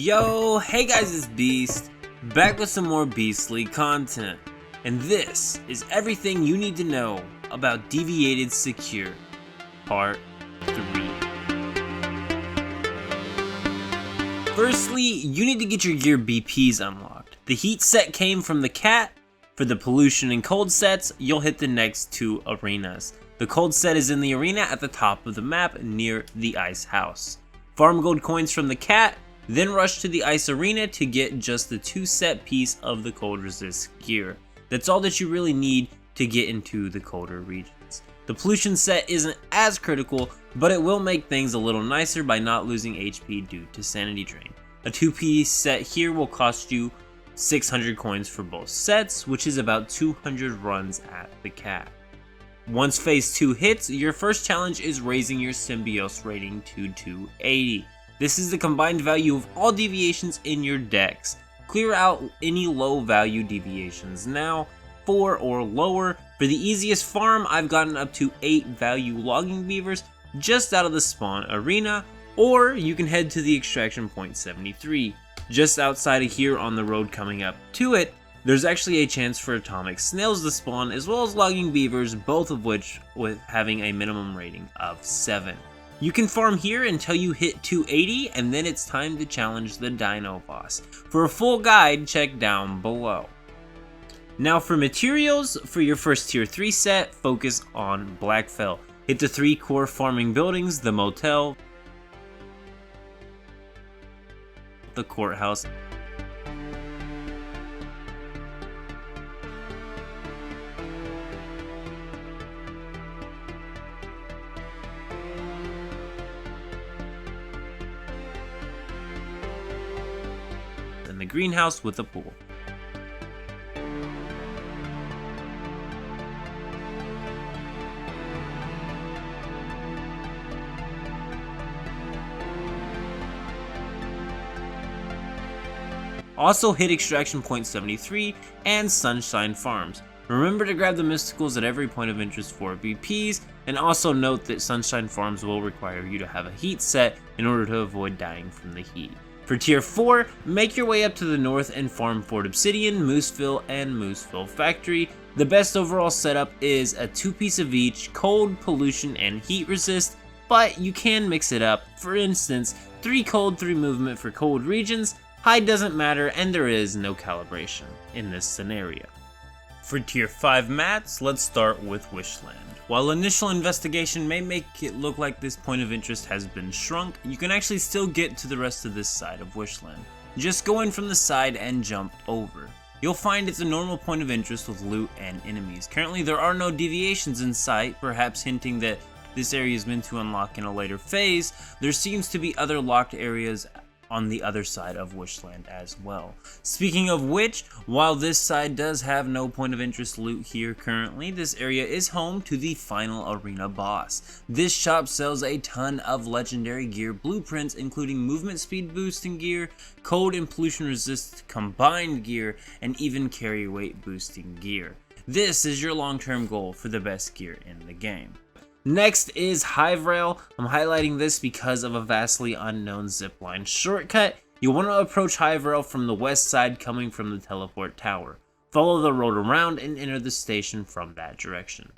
Yo, hey guys, it's Beast, back with some more beastly content. And this is everything you need to know about Deviated Secure, Part 3. Firstly, you need to get your gear BPs unlocked. The heat set came from the cat. For the pollution and cold sets, you'll hit the next two arenas. The cold set is in the arena at the top of the map near the ice house. Farm gold coins from the cat, then rush to the ice arena to get just the 2 set piece of the cold resist gear. That's all that you really need to get into the colder regions. The pollution set isn't as critical, but it will make things a little nicer by not losing HP due to sanity drain. A 2-piece set here will cost you 600 coins for both sets, which is about 200 runs at the cat. Once phase 2 hits, your first challenge is raising your Symbios rating to 280. This is the combined value of all deviations in your decks. Clear out any low value deviations now, 4 or lower. For the easiest farm, I've gotten up to 8 value logging beavers just out of the spawn arena, or you can head to the extraction point 73. Just outside of here on the road coming up to it, there's actually a chance for atomic snails to spawn, as well as logging beavers, both of which with having a minimum rating of 7. You can farm here until you hit 280, and then it's time to challenge the Dino boss. For a full guide, check down below. Now for materials, for your first tier 3 set, focus on Blackfell. Hit the 3 core farming buildings, the motel, the courthouse, and the greenhouse with a pool. Also hit extraction point 73 and Sunshine Farms. Remember to grab the mysticals at every point of interest for BPs, and also note that Sunshine Farms will require you to have a heat set in order to avoid dying from the heat. For tier 4, make your way up to the north and farm Fort Obsidian, Mooseville, and Mooseville Factory. The best overall setup is a 2-piece of each, cold, pollution, and heat resist, but you can mix it up. For instance, 3 cold, 3 movement for cold regions. Height doesn't matter, and there is no calibration in this scenario. For tier 5 mats, let's start with Wishland. While initial investigation may make it look like this point of interest has been shrunk, you can actually still get to the rest of this side of Wishland. Just go in from the side and jump over. You'll find it's a normal point of interest with loot and enemies. Currently there are no deviations in sight, perhaps hinting that this area is meant to unlock in a later phase. There seems to be other locked areas on the other side of Wishland as well. Speaking of which, while this side does have no point of interest loot here currently, this area is home to the final arena boss. This shop sells a ton of legendary gear blueprints, including movement speed boosting gear, cold and pollution resist combined gear, and even carry weight boosting gear. This is your long-term goal for the best gear in the game. Next is Hiverail. I'm highlighting this because of a vastly unknown zipline shortcut. You want to approach Hiverail from the west side coming from the teleport tower. Follow the road around and enter the station from that direction.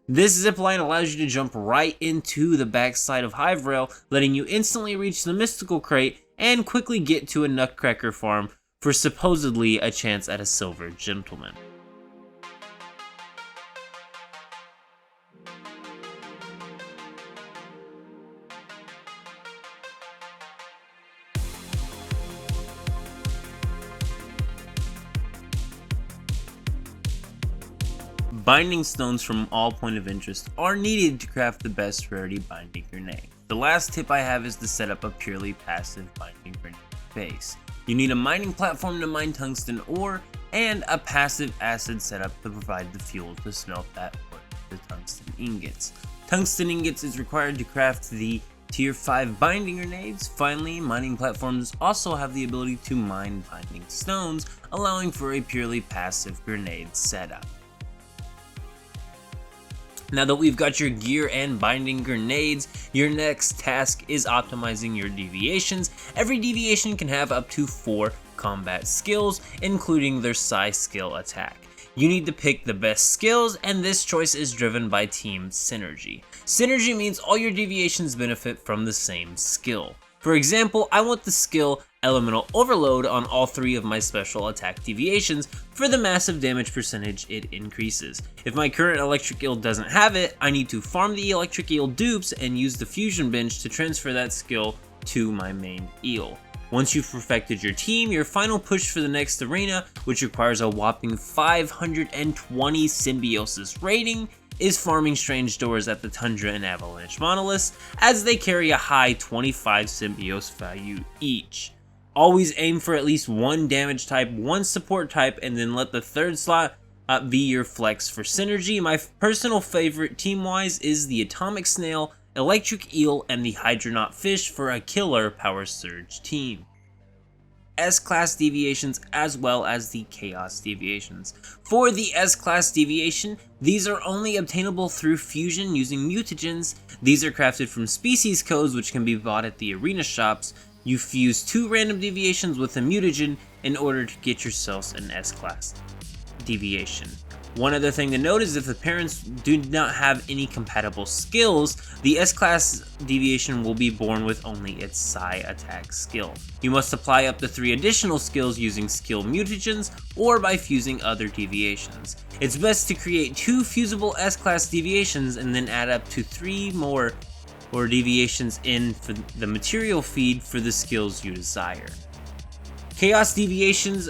This zipline allows you to jump right into the backside of Hiverail, letting you instantly reach the mystical crate and quickly get to a nutcracker farm for supposedly a chance at a silver gentleman. Binding stones from all point of interest are needed to craft the best rarity binding grenade. The last tip I have is to set up a purely passive binding grenade base. You need a mining platform to mine tungsten ore, and a passive acid setup to provide the fuel to smelt that ore to tungsten ingots. Tungsten ingots is required to craft the tier 5 binding grenades. Finally, mining platforms also have the ability to mine binding stones, allowing for a purely passive grenade setup. Now that we've got your gear and binding grenades, your next task is optimizing your deviations. Every deviation can have up to 4 combat skills, including their psi skill attack. You need to pick the best skills, and this choice is driven by team synergy. Synergy means all your deviations benefit from the same skill. For example, I want the skill Elemental Overload on all 3 of my special attack deviations for the massive damage percentage it increases. If my current electric eel doesn't have it, I need to farm the electric eel dupes and use the fusion bench to transfer that skill to my main eel. Once you've perfected your team, your final push for the next arena, which requires a whopping 520 symbiosis rating, is farming strange doors at the Tundra and Avalanche monoliths, as they carry a high 25 symbiose value each. Always aim for at least 1 damage type, 1 support type, and then let the 3rd slot be your flex for synergy. My personal favorite team-wise is the Atomic Snail, Electric Eel, and the Hydronaut Fish for a killer Power Surge team. S-Class deviations as well as the Chaos deviations. For the S-Class deviation, these are only obtainable through fusion using mutagens. These are crafted from species codes which can be bought at the arena shops. You fuse 2 random deviations with a mutagen in order to get yourselves an S-Class deviation. One other thing to note is if the parents do not have any compatible skills, the S-Class deviation will be born with only its psi attack skill. You must apply up to 3 additional skills using skill mutagens or by fusing other deviations. It's best to create 2 fusible S-Class deviations and then add up to 3 more or deviations in for the material feed for the skills you desire. Chaos deviations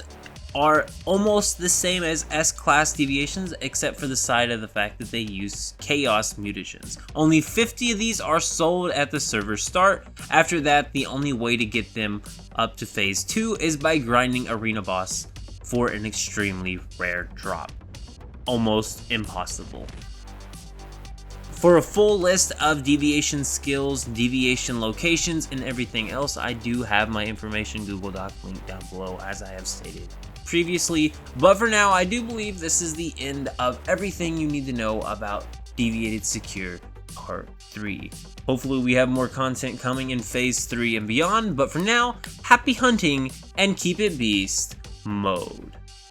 are almost the same as S-Class deviations, except for the side of the fact that they use Chaos mutagens. Only 50 of these are sold at the server start. After that, the only way to get them up to phase 2 is by grinding Arena Boss for an extremely rare drop. Almost impossible. For a full list of deviation skills, deviation locations, and everything else, I do have my information Google Doc link down below, as I have stated previously. But for now, I do believe this is the end of everything you need to know about Deviated Secure Part 3. Hopefully we have more content coming in Phase 3 and beyond, but for now, happy hunting and keep it beast mode.